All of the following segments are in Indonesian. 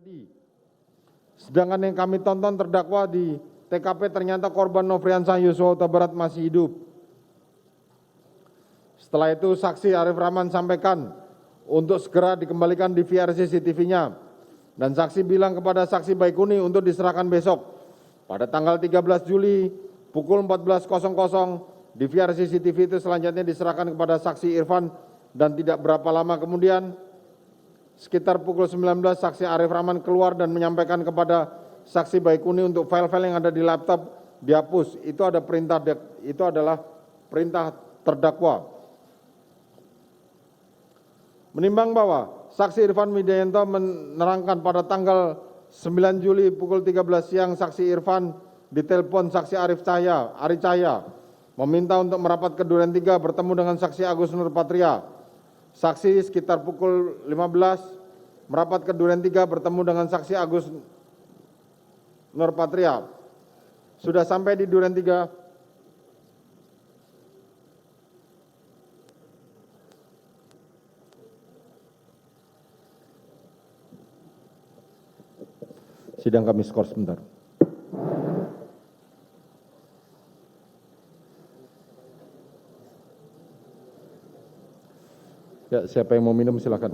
terjadi. Sedangkan yang kami tonton terdakwa di TKP ternyata korban Nofriansah Yosua Huta Barat masih hidup. Setelah itu saksi Arif Rahman sampaikan untuk segera dikembalikan DVR CCTV-nya. Dan saksi bilang kepada saksi Baikuni untuk diserahkan besok. Pada tanggal 13 Juli pukul 14.00 DVR CCTV itu selanjutnya diserahkan kepada saksi Irfan dan tidak berapa lama kemudian sekitar pukul 19 saksi Arif Rahman keluar dan menyampaikan kepada saksi Baikuni untuk file-file yang ada di laptop dihapus. Itu adalah perintah terdakwa. Menimbang bahwa saksi Irfan Widianto menerangkan pada tanggal 9 Juli pukul 13 siang saksi Irfan ditelepon saksi Ari Cahya meminta untuk merapat ke Duren 3 bertemu dengan saksi Agus Nurpatria. Saksi sekitar pukul 15 merapat ke Duren 3 bertemu dengan saksi Agus Nurpatria. Sudah sampai di Duren 3, sidang kami skor sebentar. Ya, siapa yang mau minum silakan.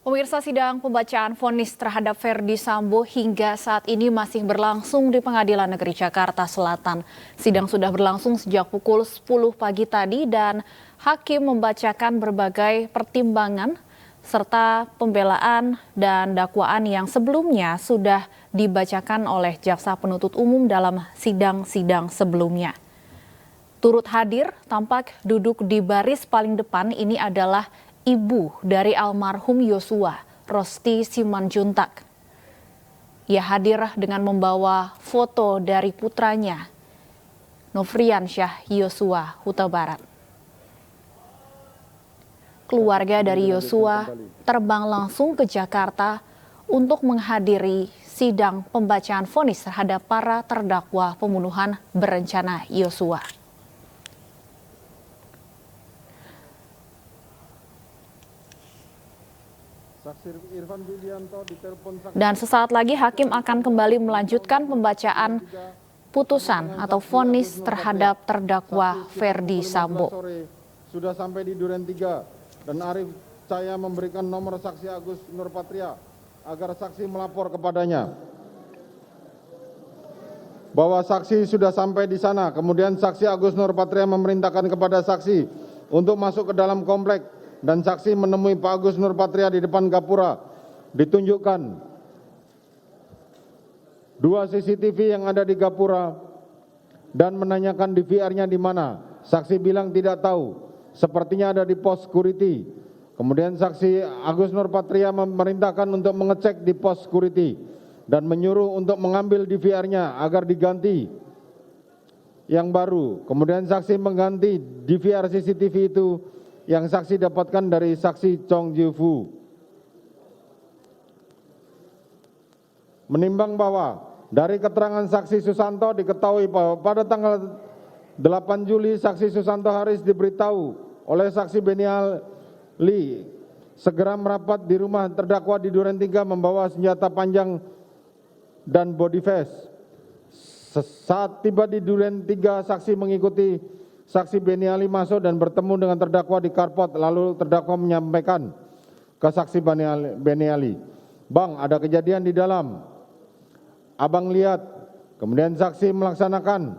Pemirsa, sidang pembacaan vonis terhadap Ferdi Sambo hingga saat ini masih berlangsung di Pengadilan Negeri Jakarta Selatan. Sidang sudah berlangsung sejak pukul 10 pagi tadi dan hakim membacakan berbagai pertimbangan serta pembelaan dan dakwaan yang sebelumnya sudah dibacakan oleh jaksa penuntut umum dalam sidang-sidang sebelumnya. Turut hadir tampak duduk di baris paling depan ini adalah ibu dari almarhum Yosua, Rosti Simanjuntak. Ia hadir dengan membawa foto dari putranya, Nofriansah Yosua Huta Barat. Keluarga dari Yosua terbang langsung ke Jakarta untuk menghadiri sidang pembacaan vonis terhadap para terdakwa pembunuhan berencana Yosua. Dan sesaat lagi hakim akan kembali melanjutkan pembacaan putusan atau vonis terhadap terdakwa Ferdi Sambo. Sudah sampai di Duren 3 dan Arif Cahya memberikan nomor saksi Agus Nurpatria agar saksi melapor kepadanya. Bahwa saksi sudah sampai di sana, kemudian saksi Agus Nurpatria memerintahkan kepada saksi untuk masuk ke dalam komplek. Dan saksi menemui Pak Agus Nurpatria di depan gapura. Ditunjukkan 2 CCTV yang ada di gapura dan menanyakan DVR-nya di mana. Saksi bilang tidak tahu, sepertinya ada di pos security. Kemudian saksi Agus Nurpatria memerintahkan untuk mengecek di pos security dan menyuruh untuk mengambil DVR-nya agar diganti yang baru. Kemudian saksi mengganti DVR CCTV itu yang saksi dapatkan dari saksi Chong Jiu-fu. Menimbang bahwa dari keterangan saksi Susanto diketahui bahwa pada tanggal 8 Juli saksi Susanto Haris diberitahu oleh saksi Beniali segera merapat di rumah terdakwa di Duren 3 membawa senjata panjang dan body vest. Saat tiba di Duren 3, saksi mengikuti saksi Beniali masuk dan bertemu dengan terdakwa di carport. Lalu terdakwa menyampaikan ke saksi Beniali, "Bang, ada kejadian di dalam. Abang lihat." Kemudian saksi melaksanakan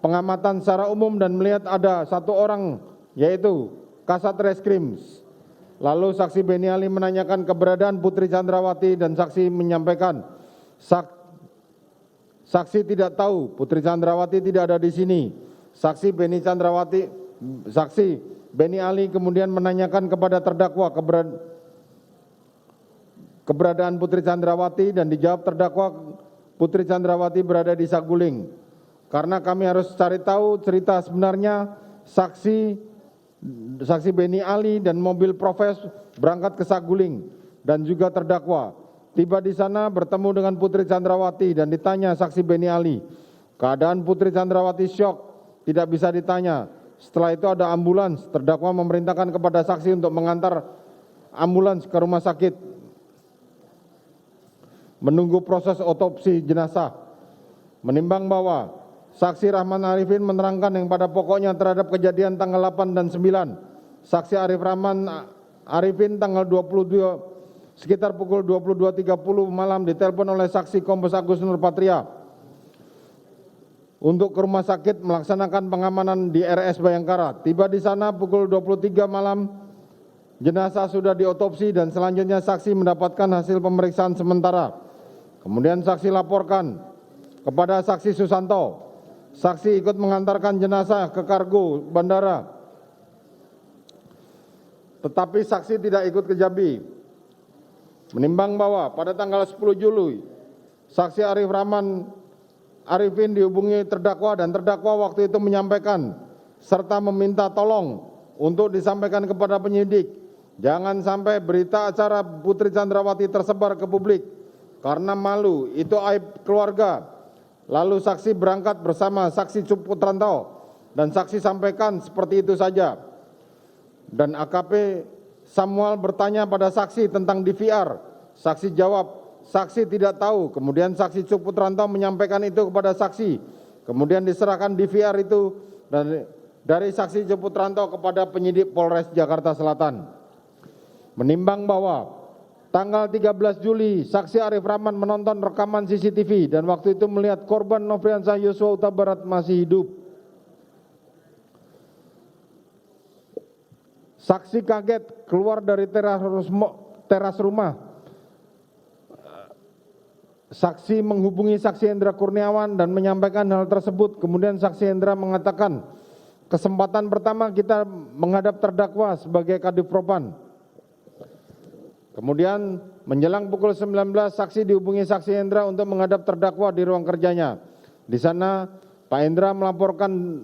pengamatan secara umum dan melihat ada satu orang, yaitu Kasat Reskrim. Lalu saksi Beniali menanyakan keberadaan Putri Chandrawati dan saksi menyampaikan, "Saksi tidak tahu, Putri Chandrawati tidak ada di sini." Saksi Beniali kemudian menanyakan kepada terdakwa keberadaan Putri Chandrawati dan dijawab terdakwa Putri Chandrawati berada di Saguling. Karena kami harus cari tahu cerita sebenarnya, saksi Beniali dan mobil Profes berangkat ke Saguling dan juga terdakwa. Tiba di sana bertemu dengan Putri Chandrawati dan ditanya saksi Beniali. Keadaan Putri Chandrawati syok, tidak bisa ditanya. Setelah itu ada ambulans, terdakwa memerintahkan kepada saksi untuk mengantar ambulans ke rumah sakit menunggu proses otopsi jenazah. Menimbang bahwa saksi Rahman Arifin menerangkan yang pada pokoknya terhadap kejadian tanggal 8 dan 9. Saksi Rahman Arifin tanggal 22 sekitar pukul 22.30 malam ditelepon oleh saksi Kombes Agus Nurpatria untuk ke rumah sakit melaksanakan pengamanan di RS Bayangkara. Tiba di sana pukul 23 malam, jenazah sudah diotopsi dan selanjutnya saksi mendapatkan hasil pemeriksaan sementara. Kemudian saksi laporkan kepada saksi Susanto. Saksi ikut mengantarkan jenazah ke kargo bandara, tetapi saksi tidak ikut ke Jambi. Menimbang bahwa pada tanggal 10 Juli, saksi Rahman Arifin dihubungi terdakwa dan terdakwa waktu itu menyampaikan serta meminta tolong untuk disampaikan kepada penyidik. Jangan sampai berita acara Putri Chandrawati tersebar ke publik karena malu, itu aib keluarga. Lalu saksi berangkat bersama saksi Cuputranto dan saksi sampaikan seperti itu saja. Dan AKP Samuel bertanya pada saksi tentang DVR. Saksi jawab, saksi tidak tahu. Kemudian saksi Cuputranto menyampaikan itu kepada saksi. Kemudian diserahkan DVR itu dari saksi Cuputranto kepada penyidik Polres Jakarta Selatan. Menimbang bahwa tanggal 13 Juli, saksi Arif Rahman menonton rekaman CCTV dan waktu itu melihat korban Nofriansah Yosua Huta Barat masih hidup. Saksi kaget keluar dari teras rumah. Saksi menghubungi saksi Hendra Kurniawan dan menyampaikan hal tersebut. Kemudian saksi Hendra mengatakan, kesempatan pertama kita menghadap terdakwa sebagai Kadif Propam. Kemudian menjelang pukul 19, saksi dihubungi saksi Hendra untuk menghadap terdakwa di ruang kerjanya. Di sana Pak Hendra melaporkan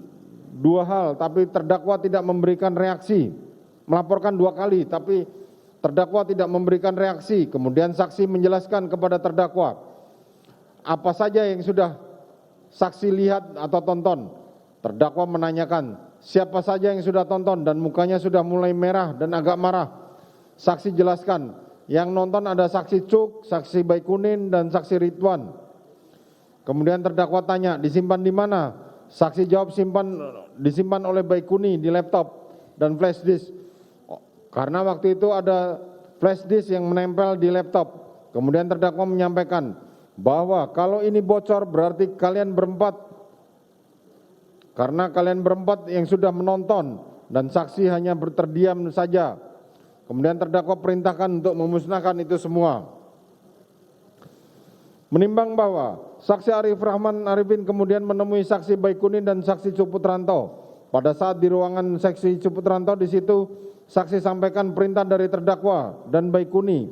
dua hal, tapi terdakwa tidak memberikan reaksi. Melaporkan dua kali, tapi terdakwa tidak memberikan reaksi. Kemudian saksi menjelaskan kepada terdakwa apa saja yang sudah saksi lihat atau tonton. Terdakwa menanyakan siapa saja yang sudah tonton dan mukanya sudah mulai merah dan agak marah. Saksi jelaskan, yang nonton ada saksi Cuk, saksi Baikunin, dan saksi Ridwan. Kemudian terdakwa tanya, disimpan di mana? Saksi jawab disimpan oleh Baikuni di laptop dan flash disk. Karena waktu itu ada flash disk yang menempel di laptop. Kemudian terdakwa menyampaikan bahwa kalau ini bocor berarti kalian berempat. Karena kalian berempat yang sudah menonton dan saksi hanya terdiam saja. Kemudian terdakwa perintahkan untuk memusnahkan itu semua. Menimbang bahwa saksi Rahman Arifin kemudian menemui saksi Baikunin dan saksi Cuputranto. Pada saat di ruangan saksi Cuputranto di situ saksi sampaikan perintah dari terdakwa dan Baikuni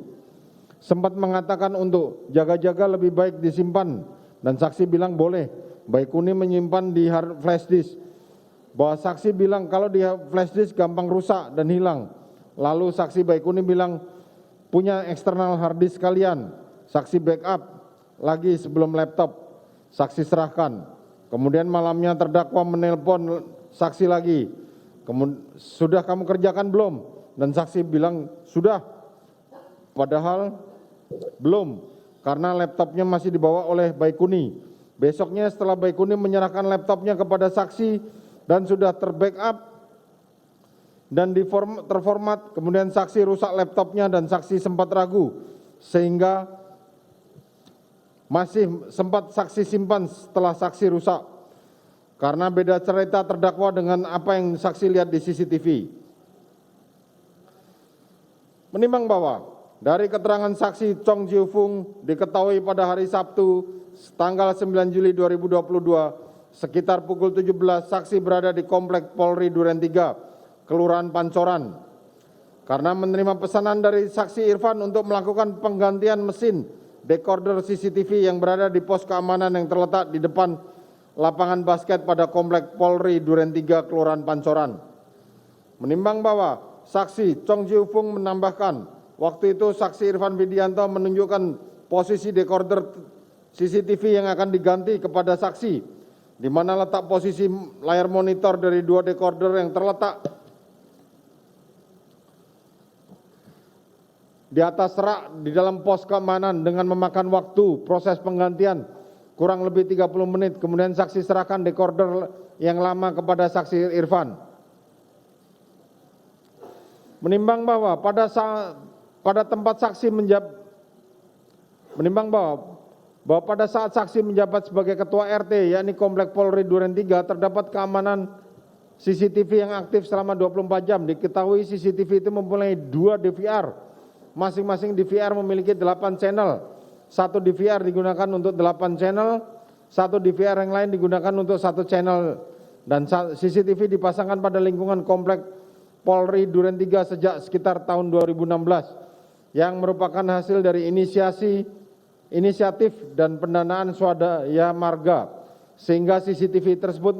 sempat mengatakan untuk jaga-jaga lebih baik disimpan dan saksi bilang boleh. Baikuni menyimpan di flash disk. Bahwa saksi bilang kalau di flash disk gampang rusak dan hilang. Lalu saksi Baikuni bilang punya eksternal hard disk kalian. Saksi backup. lagi sebelum laptop saksi serahkan. Kemudian malamnya terdakwa menelpon saksi lagi. Sudah kamu kerjakan belum? Dan saksi bilang sudah. Padahal belum, karena laptopnya masih dibawa oleh Baikuni. Besoknya setelah Baikuni menyerahkan laptopnya kepada saksi dan sudah terbackup dan terformat, kemudian saksi rusak laptopnya dan saksi sempat ragu sehingga masih sempat saksi simpan setelah saksi rusak. Karena beda cerita terdakwa dengan apa yang saksi lihat di CCTV. Menimbang bahwa dari keterangan saksi Chong Jiu Fung diketahui pada hari Sabtu tanggal 9 Juli 2022 sekitar pukul 17 saksi berada di Komplek Polri Duren 3, Kelurahan Pancoran. Karena menerima pesanan dari saksi Irfan untuk melakukan penggantian mesin decoder CCTV yang berada di pos keamanan yang terletak di depan lapangan basket pada Komplek Polri Duren 3, Kelurahan Pancoran. Menimbang bahwa saksi Chong Jiu Fung menambahkan, waktu itu saksi Irfan Widianto menunjukkan posisi decoder CCTV yang akan diganti kepada saksi, di mana letak posisi layar monitor dari dua decoder yang terletak di atas rak di dalam pos keamanan dengan memakan waktu proses penggantian kurang lebih 30 menit. Kemudian saksi serahkan decoder yang lama kepada saksi Irfan. Menimbang bahwa pada saat saksi menjabat sebagai ketua RT yakni Komplek Polri Duren 3 terdapat keamanan CCTV yang aktif selama 24 jam. Diketahui CCTV itu mempunyai 2 DVR. Masing-masing DVR memiliki 8 channel. Satu DVR digunakan untuk 8 channel, satu DVR yang lain digunakan untuk 1 channel. Dan CCTV dipasangkan pada lingkungan Komplek Polri Duren 3 sejak sekitar tahun 2016 yang merupakan hasil dari inisiatif dan pendanaan swadaya marga, sehingga CCTV tersebut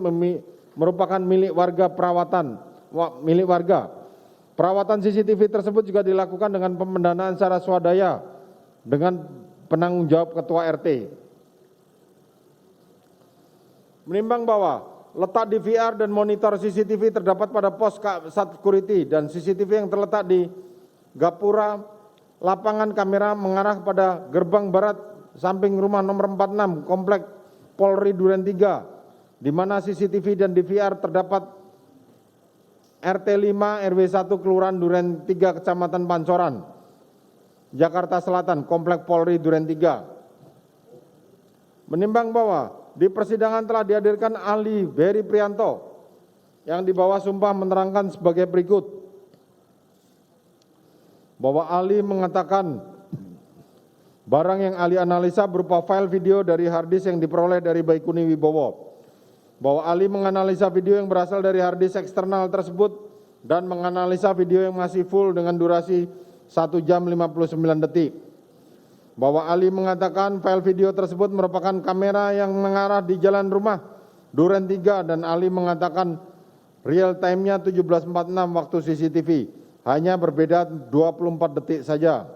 merupakan milik warga. Perawatan CCTV tersebut juga dilakukan dengan pendanaan secara swadaya dengan penanggung jawab ketua RT. Menimbang bahwa letak DVR dan monitor CCTV terdapat pada pos security dan CCTV yang terletak di gapura lapangan kamera mengarah pada gerbang barat samping rumah nomor 46 Komplek Polri Duren 3, di mana CCTV dan DVR terdapat RT 5 RW 1 Kelurahan Duren 3 Kecamatan Pancoran, Jakarta Selatan, Komplek Polri Duren 3. Menimbang bahwa di persidangan telah dihadirkan ahli Beri Prianto yang di bawah sumpah menerangkan sebagai berikut, bahwa ahli mengatakan barang yang ahli analisa berupa file video dari harddisk yang diperoleh dari Baikuni Wibowo, bahwa ahli menganalisa video yang berasal dari harddisk eksternal tersebut dan menganalisa video yang masih full dengan durasi 1 jam 59 detik. Bahwa ahli mengatakan file video tersebut merupakan kamera yang mengarah di jalan rumah Duren 3 dan ahli mengatakan real time-nya 17.46 waktu CCTV, hanya berbeda 24 detik saja.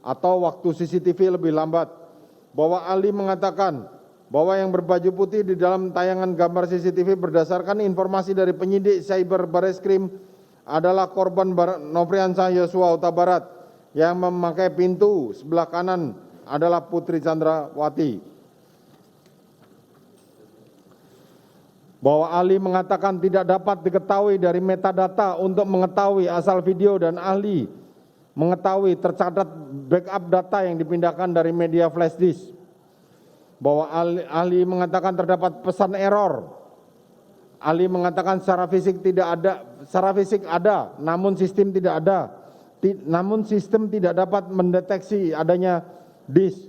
Atau waktu CCTV lebih lambat. Bahwa ahli mengatakan bahwa yang berbaju putih di dalam tayangan gambar CCTV berdasarkan informasi dari penyidik Cyber Bareskrim adalah korban Nofriansah Yosua Huta Barat yang memakai pintu sebelah kanan adalah Putri Chandrawati. Bahwa ahli mengatakan tidak dapat diketahui dari metadata untuk mengetahui asal video dan ahli mengetahui tercatat backup data yang dipindahkan dari media flash disk. Bahwa ahli mengatakan terdapat pesan error. Ahli mengatakan secara fisik ada, namun sistem tidak ada. Namun sistem tidak dapat mendeteksi adanya disk.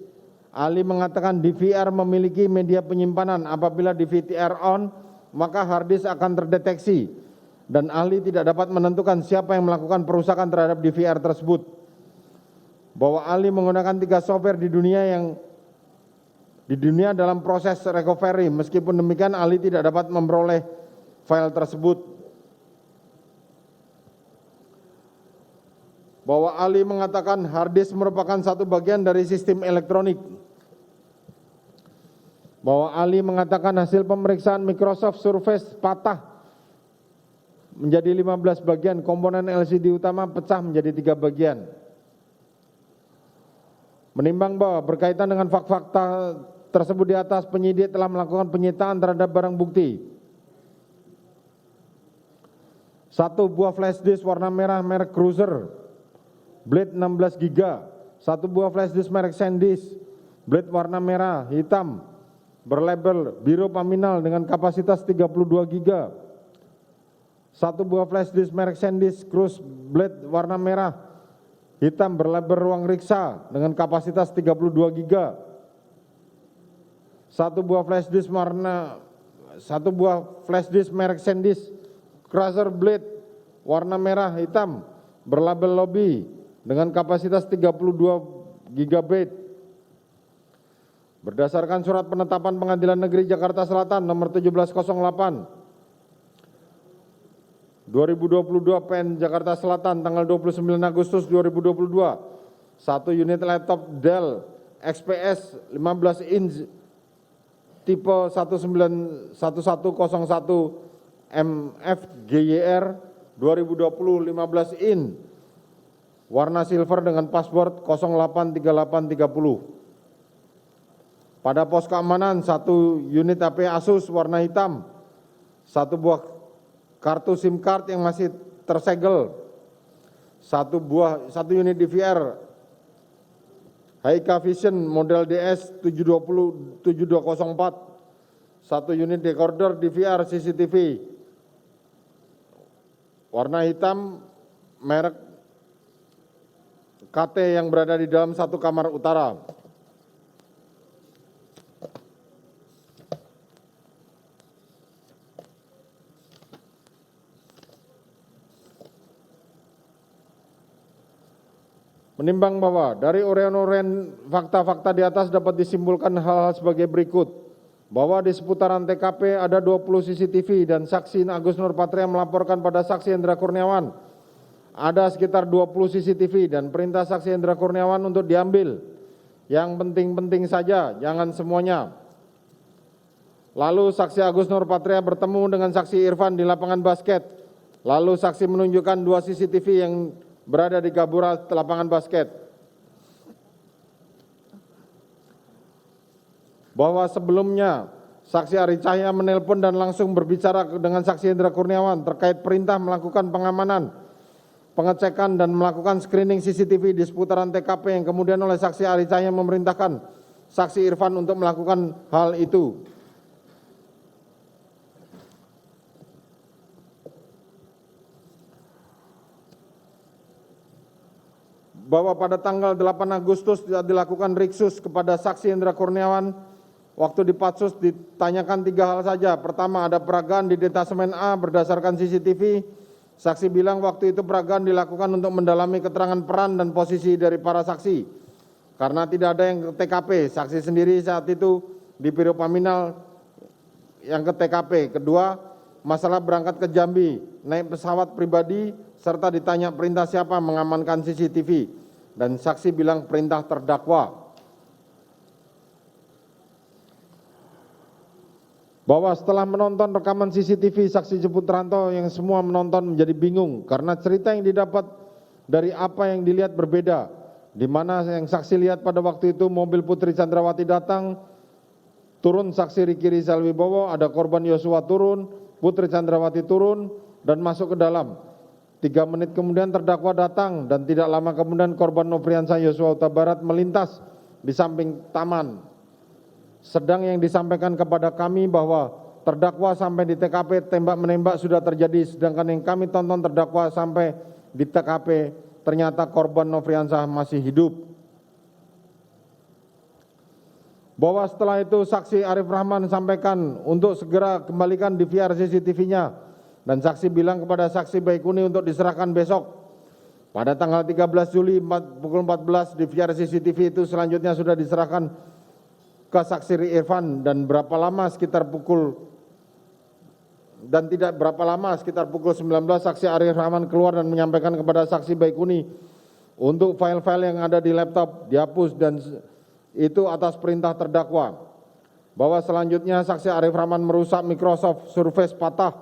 Ahli mengatakan DVR memiliki media penyimpanan. Apabila DVR on, maka hard disk akan terdeteksi. Dan ahli tidak dapat menentukan siapa yang melakukan perusakan terhadap DVR tersebut. Bahwa ahli menggunakan 3 software di dunia dalam proses recovery. Meskipun demikian, ahli tidak dapat memperoleh file tersebut. bahwa ahli mengatakan hard disk merupakan satu bagian dari sistem elektronik. Bahwa ahli mengatakan hasil pemeriksaan Microsoft Surface patah menjadi 15 bagian, komponen LCD utama pecah menjadi 3 bagian. Menimbang bahwa berkaitan dengan fakta tersebut di atas, penyidik telah melakukan penyitaan terhadap barang bukti. 1 buah flash disk warna merah merek Cruiser, blade 16 GB, 1 buah flash disk merek SanDisk, blade warna merah hitam, berlabel Biro Paminal dengan kapasitas 32 GB. 1 buah flash disk merek SanDisk Cruise, blade warna merah hitam, berlabel Ruang Riksa dengan kapasitas 32 GB. 1 buah flash disk merek SanDisk Cruiser, blade warna merah hitam, berlabel Lobby dengan kapasitas 32 GB. Berdasarkan surat penetapan Pengadilan Negeri Jakarta Selatan nomor 1708 2022 PN Jakarta Selatan tanggal 29 Agustus 2022, 1 unit laptop Dell XPS 15 inch tipe 19101 MFGYR 2020 15 in warna silver dengan password 083830. Pada pos keamanan 1 unit HP Asus warna hitam, 1 buah kartu SIM card yang masih tersegel, 1 unit DVR Hikvision model DS 7204, 1 unit decoder DVR CCTV warna hitam merek KT yang berada di dalam 1 kamar utara. Menimbang bahwa dari uraian-uraian fakta-fakta di atas dapat disimpulkan hal-hal sebagai berikut. Bahwa di seputaran TKP ada 20 CCTV dan saksi Agus Nurpatria melaporkan pada saksi Hendra Kurniawan ada sekitar 20 CCTV dan perintah saksi Hendra Kurniawan untuk diambil. Yang penting-penting saja, jangan semuanya. Lalu saksi Agus Nurpatria bertemu dengan saksi Irfan di lapangan basket. Lalu saksi menunjukkan 2 CCTV yang berada di Gabura lapangan basket. Bahwa sebelumnya saksi Ari Cahya menelpon dan langsung berbicara dengan saksi Hendra Kurniawan terkait perintah melakukan pengamanan, pengecekan dan melakukan screening CCTV di seputaran TKP yang kemudian oleh saksi Ari Cahya memerintahkan saksi Irfan untuk melakukan hal itu. Bahwa pada tanggal 8 Agustus dilakukan riksus kepada saksi Hendra Kurniawan. Waktu di Patsus ditanyakan 3 hal saja. Pertama, ada peragaan di detasemen A berdasarkan CCTV. Saksi bilang waktu itu peragaan dilakukan untuk mendalami keterangan peran dan posisi dari para saksi. Karena tidak ada yang ke TKP, saksi sendiri saat itu di Biro Paminal yang ke TKP. Kedua, masalah berangkat ke Jambi, naik pesawat pribadi, serta ditanya perintah siapa mengamankan CCTV. Dan saksi bilang perintah terdakwa. Bahwa setelah menonton rekaman CCTV, saksi Ceputranto yang semua menonton menjadi bingung karena cerita yang didapat dari apa yang dilihat berbeda. Di mana yang saksi lihat pada waktu itu mobil Putri Chandrawati datang, turun saksi Riki Rizal Wibowo, ada korban Yosua turun, Putri Chandrawati turun dan masuk ke dalam. 3 menit kemudian terdakwa datang dan tidak lama kemudian korban Nofriansah Yosua Huta Barat melintas di samping taman. Sedang yang disampaikan kepada kami bahwa terdakwa sampai di TKP tembak-menembak sudah terjadi, sedangkan yang kami tonton terdakwa sampai di TKP ternyata korban Nofriansah masih hidup. Bahwa setelah itu saksi Arif Rahman sampaikan untuk segera kembalikan DVR CCTV-nya dan saksi bilang kepada saksi Baikuni untuk diserahkan besok. Pada tanggal 13 Juli pukul 14 DVR CCTV itu selanjutnya sudah diserahkan ke saksi Irfan dan sekitar pukul 19 saksi Arif Rahman keluar dan menyampaikan kepada saksi Baikuni untuk file-file yang ada di laptop dihapus dan itu atas perintah terdakwa. Bahwa selanjutnya saksi Arif Rahman merusak Microsoft Surface patah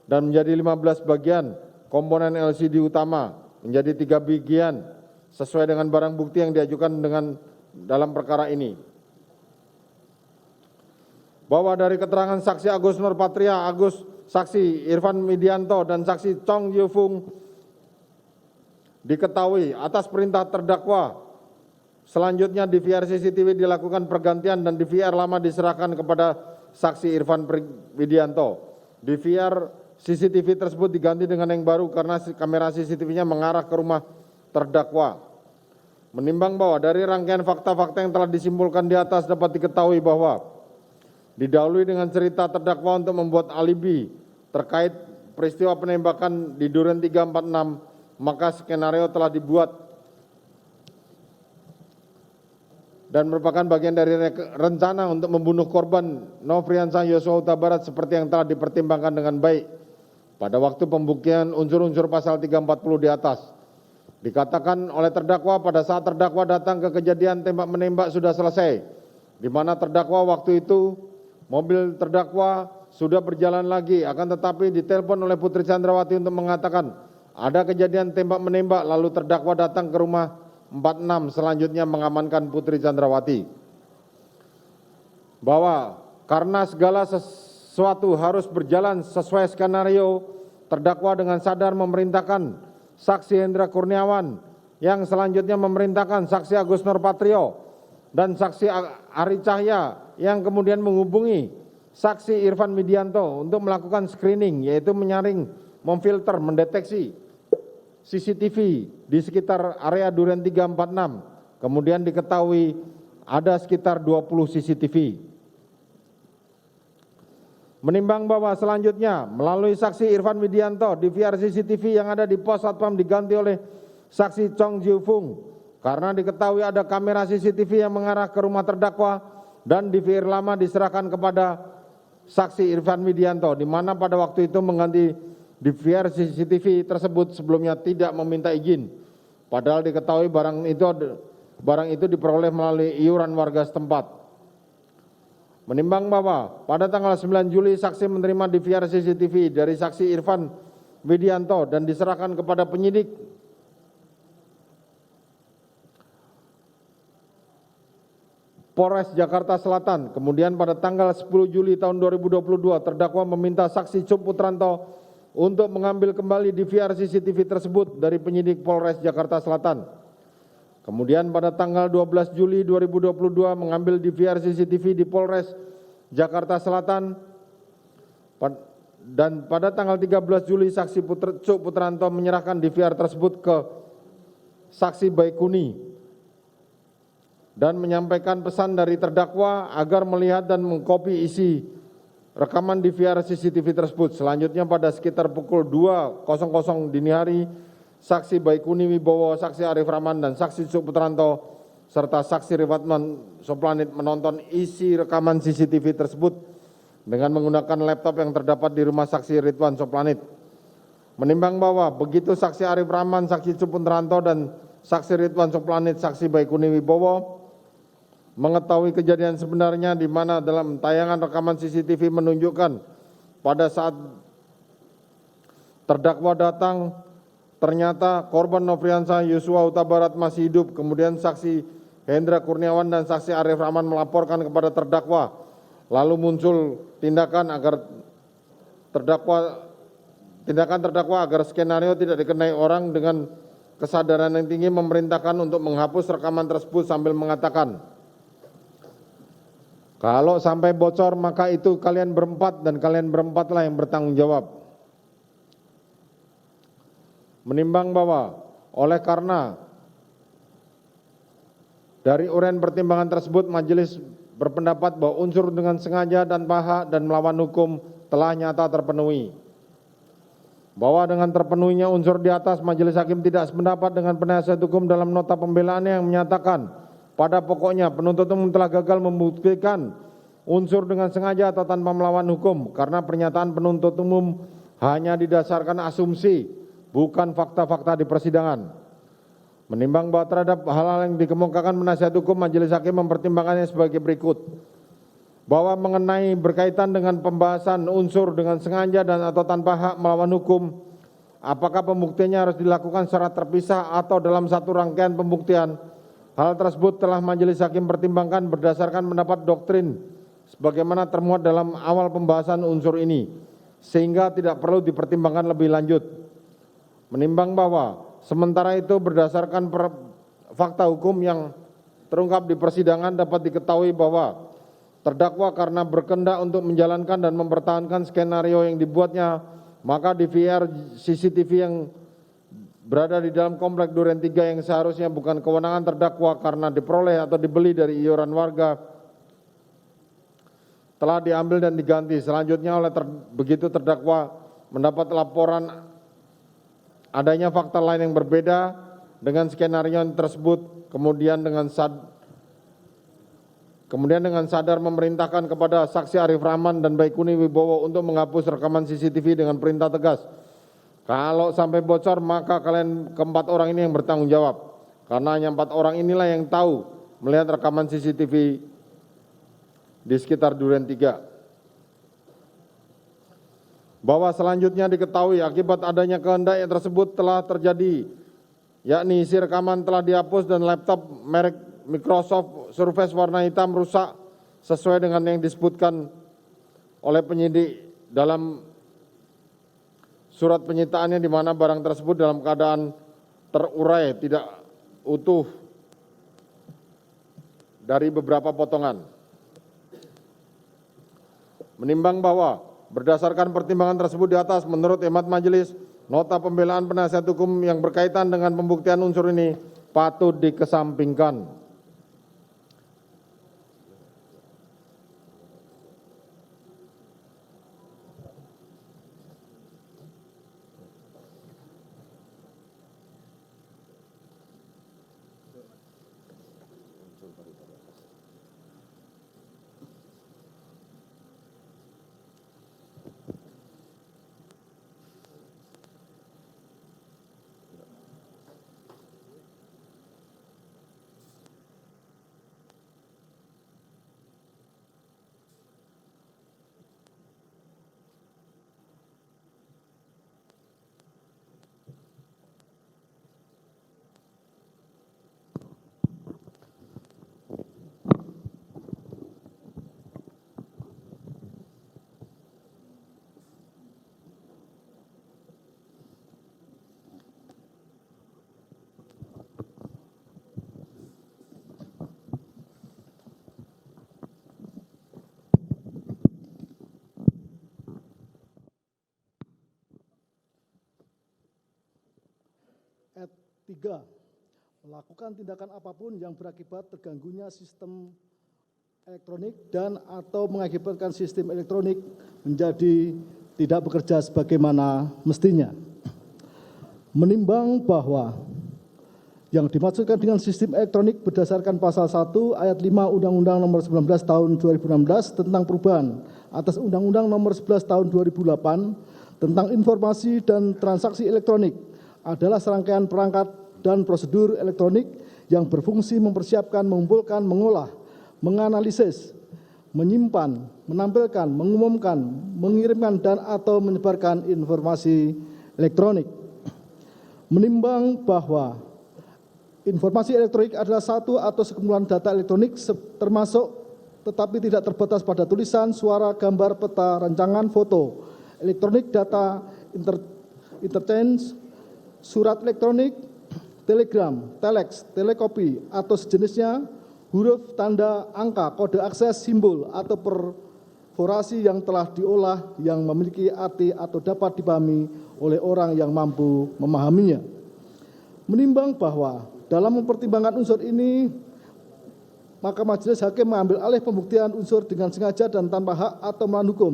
dan menjadi 15 bagian, komponen LCD utama menjadi 3 bagian sesuai dengan barang bukti yang diajukan dalam perkara ini. Bahwa dari keterangan saksi Agus Nurpatria, saksi Irfan Widianto dan saksi Chong Yufung diketahui atas perintah terdakwa selanjutnya DVR CCTV dilakukan pergantian dan DVR lama diserahkan kepada saksi Irfan Widianto. DVR CCTV tersebut diganti dengan yang baru karena kamera CCTV-nya mengarah ke rumah terdakwa. Menimbang bahwa dari rangkaian fakta-fakta yang telah disimpulkan di atas dapat diketahui bahwa didahului dengan cerita terdakwa untuk membuat alibi terkait peristiwa penembakan di Duren 346, maka skenario telah dibuat dan merupakan bagian dari rencana untuk membunuh korban Nofriansah Yosua Huta Barat seperti yang telah dipertimbangkan dengan baik pada waktu pembuktian unsur-unsur pasal 340 di atas. Dikatakan oleh terdakwa pada saat terdakwa datang ke kejadian tembak-menembak sudah selesai, di mana terdakwa waktu itu mobil terdakwa sudah berjalan lagi, akan tetapi ditelepon oleh Putri Chandrawati untuk mengatakan ada kejadian tembak-menembak, lalu terdakwa datang ke rumah 46 selanjutnya mengamankan Putri Chandrawati. Bahwa karena segala sesuatu harus berjalan sesuai skenario, terdakwa dengan sadar memerintahkan saksi Hendra Kurniawan yang selanjutnya memerintahkan saksi Agus Nurpatrio dan saksi Ari Cahya yang kemudian menghubungi saksi Irfan Widianto untuk melakukan screening, yaitu menyaring, memfilter, mendeteksi CCTV di sekitar area Duren 346. Kemudian diketahui ada sekitar 20 CCTV. Menimbang bahwa selanjutnya melalui saksi Irfan Widianto, DVR CCTV yang ada di pos Satpam diganti oleh saksi Chong Jiufung karena diketahui ada kamera CCTV yang mengarah ke rumah terdakwa dan DVR lama diserahkan kepada saksi Irfan Widianto, di mana pada waktu itu mengganti DVR CCTV tersebut sebelumnya tidak meminta izin, padahal diketahui barang itu diperoleh melalui iuran warga setempat. Menimbang bahwa pada tanggal 9 Juli saksi menerima DVR CCTV dari saksi Irfan Widianto dan diserahkan kepada penyidik Polres Jakarta Selatan. Kemudian pada tanggal 10 Juli tahun 2022 terdakwa meminta saksi Cup Putranto untuk mengambil kembali DVR CCTV tersebut dari penyidik Polres Jakarta Selatan. Kemudian pada tanggal 12 Juli 2022 mengambil DVR CCTV di Polres Jakarta Selatan dan pada tanggal 13 Juli saksi Cup Putranto menyerahkan DVR tersebut ke saksi Baikuni dan menyampaikan pesan dari terdakwa agar melihat dan mengkopi isi rekaman DVR CCTV tersebut. Selanjutnya pada sekitar pukul 2.00 dini hari, saksi Baikuni Wibowo, saksi Arif Rahman, dan saksi Cup Putranto serta saksi Rifatman Soplanit menonton isi rekaman CCTV tersebut dengan menggunakan laptop yang terdapat di rumah saksi Ridwan Soplanit. Menimbang bahwa begitu saksi Arif Rahman, saksi Cup Putranto, dan saksi Ridwan Soplanit, saksi Baikuni Wibowo mengetahui kejadian sebenarnya di mana dalam tayangan rekaman CCTV menunjukkan pada saat terdakwa datang ternyata korban Nofriansah Yosua Huta Barat masih hidup. Kemudian saksi Hendra Kurniawan dan saksi Arif Rahman melaporkan kepada terdakwa. Lalu muncul tindakan terdakwa agar skenario tidak dikenai orang dengan kesadaran yang tinggi memerintahkan untuk menghapus rekaman tersebut sambil mengatakan, kalau sampai bocor maka itu kalian berempat dan kalian berempatlah yang bertanggung jawab. Menimbang bahwa oleh karena dari uraian pertimbangan tersebut majelis berpendapat bahwa unsur dengan sengaja dan pahak dan melawan hukum telah nyata terpenuhi. Bahwa dengan terpenuhinya unsur di atas, majelis hakim tidak sependapat dengan penasihat hukum dalam nota pembelaannya yang menyatakan pada pokoknya penuntut umum telah gagal membuktikan unsur dengan sengaja atau tanpa melawan hukum karena pernyataan penuntut umum hanya didasarkan asumsi, bukan fakta-fakta di persidangan. Menimbang bahwa terhadap hal-hal yang dikemukakan penasihat hukum, majelis hakim mempertimbangkannya sebagai berikut. Bahwa mengenai berkaitan dengan pembahasan unsur dengan sengaja dan atau tanpa hak melawan hukum, apakah pembuktiannya harus dilakukan secara terpisah atau dalam satu rangkaian pembuktian, hal tersebut telah majelis hakim pertimbangkan berdasarkan pendapat doktrin sebagaimana termuat dalam awal pembahasan unsur ini, sehingga tidak perlu dipertimbangkan lebih lanjut. Menimbang bahwa sementara itu berdasarkan fakta hukum yang terungkap di persidangan dapat diketahui bahwa terdakwa karena berkehendak untuk menjalankan dan mempertahankan skenario yang dibuatnya, maka DVR CCTV yang berada di dalam komplek Duren 3 yang seharusnya bukan kewenangan terdakwa karena diperoleh atau dibeli dari iuran warga telah diambil dan diganti. Selanjutnya begitu terdakwa mendapat laporan adanya fakta lain yang berbeda dengan skenario tersebut, kemudian dengan sadar memerintahkan kepada saksi Arif Rahman dan Baikuni Wibowo untuk menghapus rekaman CCTV dengan perintah tegas. Kalau sampai bocor, maka kalian keempat orang ini yang bertanggung jawab. Karena hanya 4 orang inilah yang tahu melihat rekaman CCTV di sekitar Duren 3. Bahwa selanjutnya diketahui akibat adanya kehendak yang tersebut telah terjadi, yakni isi rekaman telah dihapus dan laptop merek Microsoft Surface warna hitam rusak sesuai dengan yang disebutkan oleh penyidik dalam surat penyitaannya, di mana barang tersebut dalam keadaan terurai tidak utuh dari beberapa potongan. Menimbang bahwa berdasarkan pertimbangan tersebut di atas, menurut hemat majelis, nota pembelaan penasihat hukum yang berkaitan dengan pembuktian unsur ini patut dikesampingkan. Ayat 3. Melakukan tindakan apapun yang berakibat terganggunya sistem elektronik dan atau mengakibatkan sistem elektronik menjadi tidak bekerja sebagaimana mestinya. Menimbang bahwa yang dimaksudkan dengan sistem elektronik berdasarkan pasal 1 ayat 5 Undang-Undang Nomor 19 Tahun 2016 tentang perubahan atas Undang-Undang Nomor 11 Tahun 2008 tentang informasi dan transaksi elektronik adalah serangkaian perangkat dan prosedur elektronik yang berfungsi mempersiapkan, mengumpulkan, mengolah, menganalisis, menyimpan, menampilkan, mengumumkan, mengirimkan dan atau menyebarkan informasi elektronik. Menimbang bahwa informasi elektronik adalah satu atau sekumpulan data elektronik termasuk tetapi tidak terbatas pada tulisan, suara, gambar, peta, rancangan, foto, elektronik, data, interchange, surat elektronik, telegram, telex, telekopi atau sejenisnya, huruf, tanda, angka, kode akses, simbol atau perforasi yang telah diolah yang memiliki arti atau dapat dipahami oleh orang yang mampu memahaminya. Menimbang bahwa dalam mempertimbangkan unsur ini, maka majelis hakim mengambil alih pembuktian unsur dengan sengaja dan tanpa hak atau melawan hukum,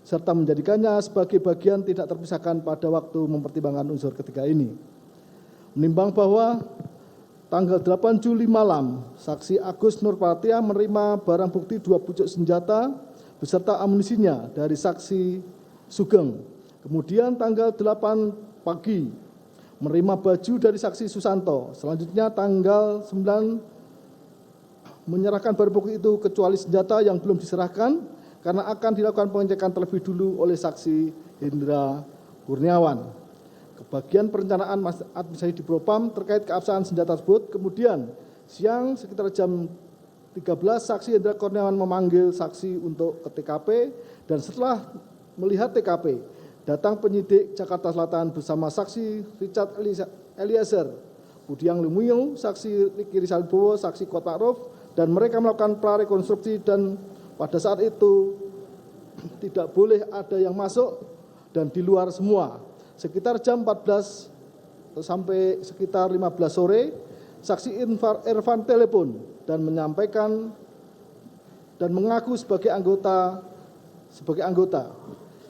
serta menjadikannya sebagai bagian tidak terpisahkan pada waktu mempertimbangkan unsur ketiga ini. Menimbang bahwa tanggal 8 Juli malam, saksi Agus Nurpatia menerima barang bukti 2 pucuk senjata beserta amunisinya dari saksi Sugeng. Kemudian tanggal 8 pagi menerima baju dari saksi Susanto. Selanjutnya tanggal 9 menyerahkan barang bukti itu kecuali senjata yang belum diserahkan karena akan dilakukan pengecekan terlebih dulu oleh saksi Hendra Kurniawan. Kebagian perencanaan administrasi di Propam terkait keabsahan senjata tersebut. Kemudian siang sekitar jam 13 saksi Hendra Kurniawan memanggil saksi untuk ke TKP dan setelah melihat TKP datang penyidik Jakarta Selatan bersama saksi Richard Eliezer, Budiang Lumiu, saksi Riki Rizal Bowo, saksi Kuat Ma'ruf, dan mereka melakukan prarekonstruksi dan pada saat itu tidak boleh ada yang masuk dan di luar semua. Sekitar jam 14 sampai sekitar 15 sore, saksi Irfan telepon dan menyampaikan dan mengaku sebagai anggota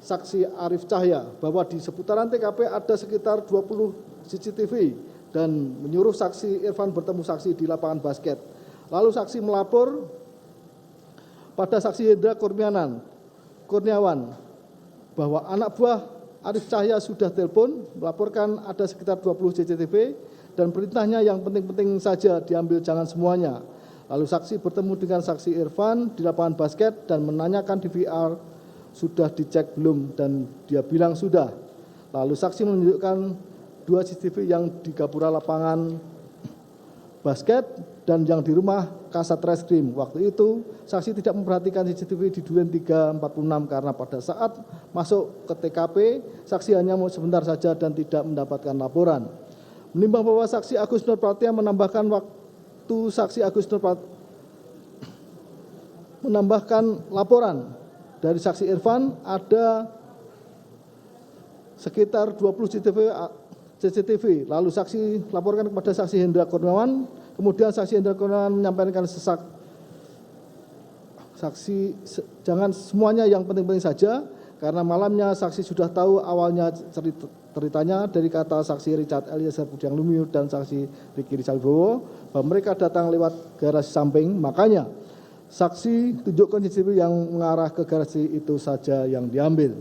saksi Arif Cahya bahwa di seputaran TKP ada sekitar 20 CCTV dan menyuruh saksi Irfan bertemu saksi di lapangan basket. Lalu saksi melapor pada saksi Hendra Kurniawan bahwa anak buah Arif Cahya sudah telepon melaporkan ada sekitar 20 CCTV dan perintahnya yang penting-penting saja diambil, jangan semuanya. Lalu saksi bertemu dengan saksi Irfan di lapangan basket dan menanyakan DVR sudah dicek belum dan dia bilang sudah. Lalu saksi menunjukkan 2 CCTV yang di gapura lapangan basket dan yang di rumah Kasat Reskrim. Waktu itu saksi tidak memperhatikan CCTV di Duren 346 karena pada saat masuk ke TKP saksi hanya mau sebentar saja dan tidak mendapatkan laporan. Menimbang bahwa saksi Agus Nurpatria menambahkan waktu saksi Agus Nurpatria menambahkan laporan dari saksi Irfan ada sekitar 20 CCTV. Lalu saksi laporkan kepada saksi Hendra Kurniawan. Kemudian saksi Hendra Kurniawan menyampaikan jangan semuanya, yang penting-penting saja. Karena malamnya saksi sudah tahu awalnya ceritanya dari kata saksi Richard Eliezer Budiang Lumiu dan saksi Riki Rizal Bowo bahwa mereka datang lewat garasi samping. Makanya saksi tunjukkan CCTV yang mengarah ke garasi itu saja yang diambil.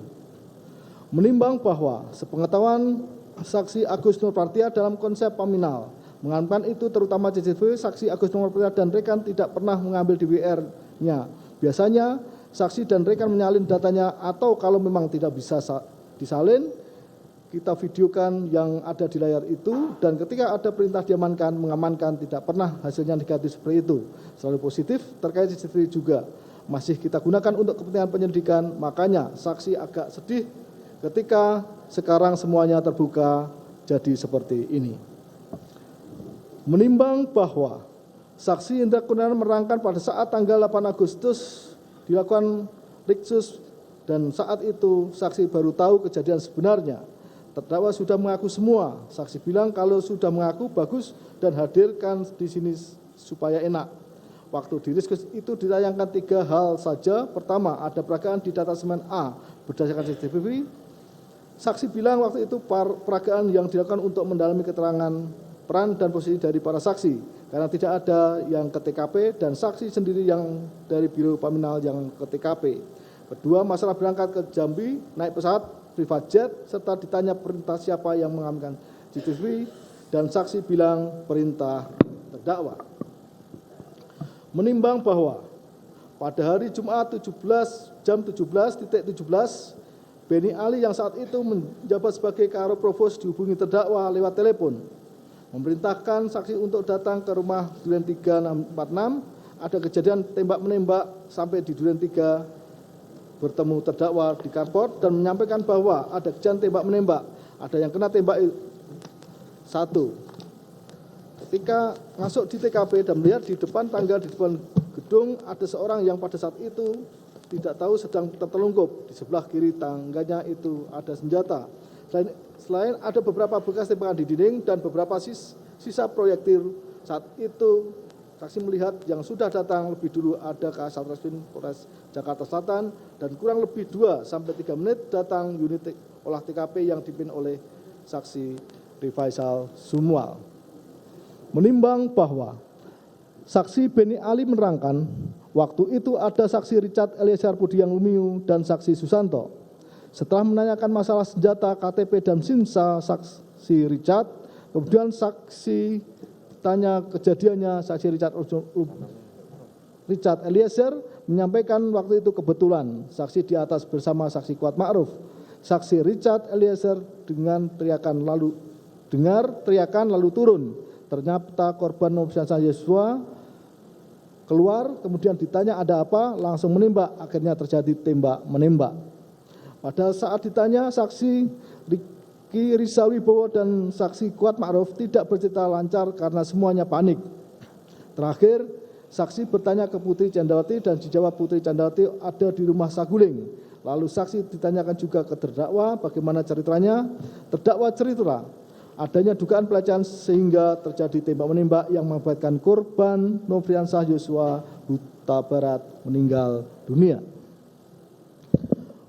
Menimbang bahwa sepengetahuan saksi Agus Nurpatria dalam konsep paminal mengamankan itu terutama CCTV, saksi Agus Nurpatria dan rekan tidak pernah mengambil DVR-nya. Biasanya saksi dan rekan menyalin datanya atau kalau memang tidak bisa disalin, kita videokan yang ada di layar itu dan ketika ada perintah diamankan, mengamankan, tidak pernah hasilnya negatif seperti itu. Selalu positif terkait CCTV juga masih kita gunakan untuk kepentingan penyelidikan, makanya saksi agak sedih ketika sekarang semuanya terbuka jadi seperti ini. Menimbang bahwa saksi Hendra Kurniawan merangkan pada saat tanggal 8 Agustus dilakukan riksus dan saat itu saksi baru tahu kejadian sebenarnya. Terdakwa sudah mengaku semua. Saksi bilang kalau sudah mengaku bagus dan hadirkan di sini supaya enak. Waktu di riksus itu ditayangkan 3 hal saja. Pertama, ada peragaan di data semen A berdasarkan CCTV. Saksi bilang waktu itu peragaan yang dilakukan untuk mendalami keterangan peran dan posisi dari para saksi karena tidak ada yang ke TKP dan saksi sendiri yang dari Biro Paminal yang ke TKP. Kedua, masalah berangkat ke Jambi naik pesawat private jet serta ditanya perintah siapa yang mengamankan CCTV dan saksi bilang perintah terdakwa. Menimbang bahwa pada hari Jumat jam 17.17 Beni Ali yang saat itu menjabat sebagai Karo Provos dihubungi terdakwa lewat telepon. Memerintahkan saksi untuk datang ke rumah Duren 346. Ada kejadian tembak-menembak sampai di Duren 3 bertemu terdakwa di carport dan menyampaikan bahwa ada kejadian tembak-menembak. Ada yang kena tembak 1. Ketika masuk di TKP dan melihat di depan tangga di depan gedung ada seorang yang pada saat itu tidak tahu sedang tertelungkup. Di sebelah kiri tangganya itu ada senjata. Selain ada beberapa bekas tembakan di dinding dan beberapa sisa proyektil. Saat itu saksi melihat yang sudah datang lebih dulu ada Kasat Reskrim Polres Jakarta Selatan dan kurang lebih 2-3 menit datang unit olah TKP yang dipimpin oleh saksi Rifaisal Sumwal. Menimbang bahwa saksi Beni Ali menerangkan waktu itu ada saksi Richard Eliezer Budiang Lumiu dan saksi Susanto. Setelah menanyakan masalah senjata, KTP dan sisa saksi Richard. Kemudian saksi tanya kejadiannya, saksi Richard Eliezer menyampaikan waktu itu kebetulan saksi di atas bersama saksi Kuat Ma'ruf. Saksi Richard Eliezer dengar teriakan lalu turun. Ternyata korban Nofriansah Yosua keluar, kemudian ditanya ada apa, langsung menembak, akhirnya terjadi tembak-menembak. Pada saat ditanya, saksi Riki Rizal Wibowo dan saksi Kuat Ma'ruf tidak bercerita lancar karena semuanya panik. Terakhir, saksi bertanya ke Putri Candrawati dan dijawab Putri Candrawati ada di rumah Saguling. Lalu saksi ditanyakan juga ke terdakwa bagaimana ceritanya. Terdakwa cerita adanya dugaan pelecehan sehingga terjadi tembak-menembak yang mengakibatkan korban Nofriansah Yosua Huta Barat meninggal dunia.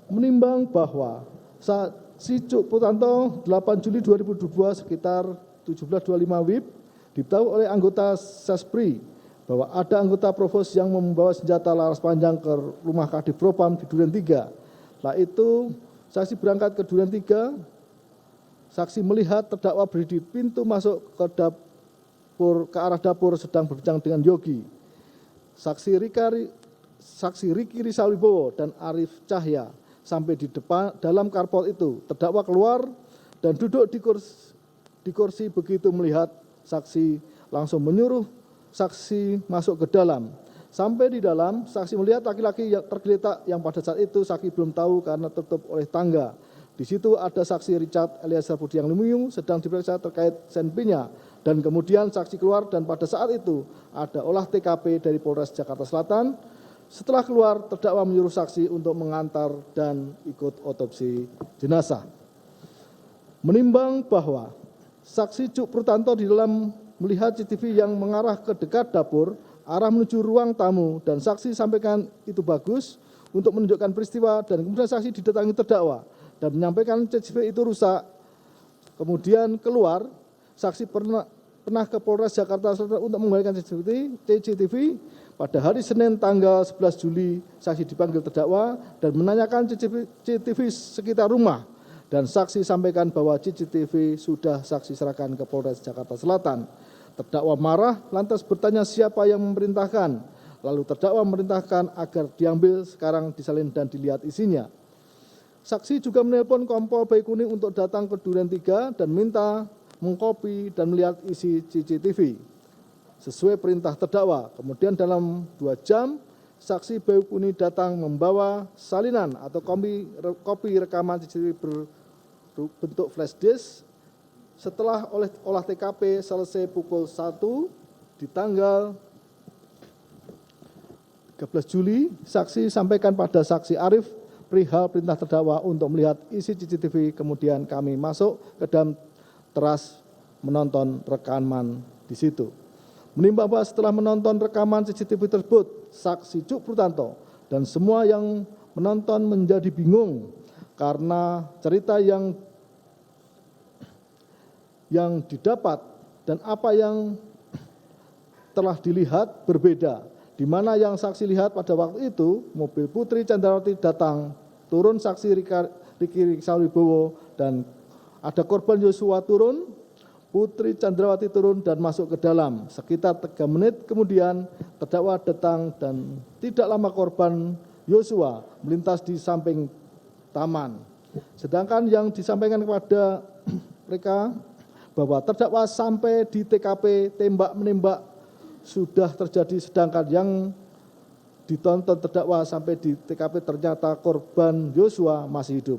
Menimbang bahwa saat si Cuk Putranto 8 Juli 2022 sekitar 17.25 WIB diketahui oleh anggota Sespri bahwa ada anggota Provos yang membawa senjata laras panjang ke rumah Kadif Propam di Duren 3. Setelah itu saksi berangkat ke Duren 3. Saksi melihat terdakwa berdiri di pintu masuk ke arah dapur sedang berbincang dengan Yogi. Saksi Riki Rizal Wibowo dan Arif Cahya sampai di depan dalam karpot itu. Terdakwa keluar dan duduk di kursi begitu melihat saksi langsung menyuruh saksi masuk ke dalam. Sampai di dalam, saksi melihat laki-laki yang tergeletak yang pada saat itu saksi belum tahu karena tertutup oleh tangga. Di situ ada saksi Richard Eliezer Budiang Lumiu sedang diperiksa terkait senpinya. Dan kemudian saksi keluar dan pada saat itu ada olah TKP dari Polres Jakarta Selatan. Setelah keluar, terdakwa menyuruh saksi untuk mengantar dan ikut otopsi jenazah. Menimbang bahwa saksi Cuk Putranto di dalam melihat CCTV yang mengarah ke dekat dapur, arah menuju ruang tamu, dan saksi sampaikan itu bagus untuk menunjukkan peristiwa, dan kemudian saksi didatangi terdakwa dan menyampaikan CCTV itu rusak. Kemudian keluar, saksi pernah ke Polres Jakarta Selatan untuk mengembalikan CCTV. Pada hari Senin tanggal 11 Juli, saksi dipanggil terdakwa dan menanyakan CCTV sekitar rumah. Dan saksi sampaikan bahwa CCTV sudah saksi serahkan ke Polres Jakarta Selatan. Terdakwa marah, lantas bertanya siapa yang memerintahkan. Lalu terdakwa memerintahkan agar diambil sekarang disalin dan dilihat isinya. Saksi juga menelpon Kompol Baikuning untuk datang ke Duren 3 dan minta mengkopi dan melihat isi CCTV sesuai perintah terdakwa. Kemudian dalam 2 jam, saksi Baikuning datang membawa salinan atau kopi rekaman CCTV berbentuk flash disk. Setelah olah TKP selesai pukul 1 di tanggal 13 Juli, saksi sampaikan pada saksi Arif perihal perintah terdakwa untuk melihat isi CCTV. Kemudian kami masuk ke dalam teras menonton rekaman di situ. Menimbang bahwa setelah menonton rekaman CCTV tersebut, saksi Cuk Putranto dan semua yang menonton menjadi bingung karena cerita yang didapat dan apa yang telah dilihat berbeda. Di mana yang saksi lihat pada waktu itu, mobil Putri Candrawati datang, turun saksi Riki Rizal Wibowo dan ada korban Yosua turun, Putri Candrawati turun dan masuk ke dalam. Sekitar 3 menit kemudian terdakwa datang dan tidak lama korban Yosua melintas di samping taman. Sedangkan yang disampaikan kepada mereka bahwa terdakwa sampai di TKP tembak-menembak sudah terjadi, sedangkan yang ditonton terdakwa sampai di TKP ternyata korban Yosua masih hidup.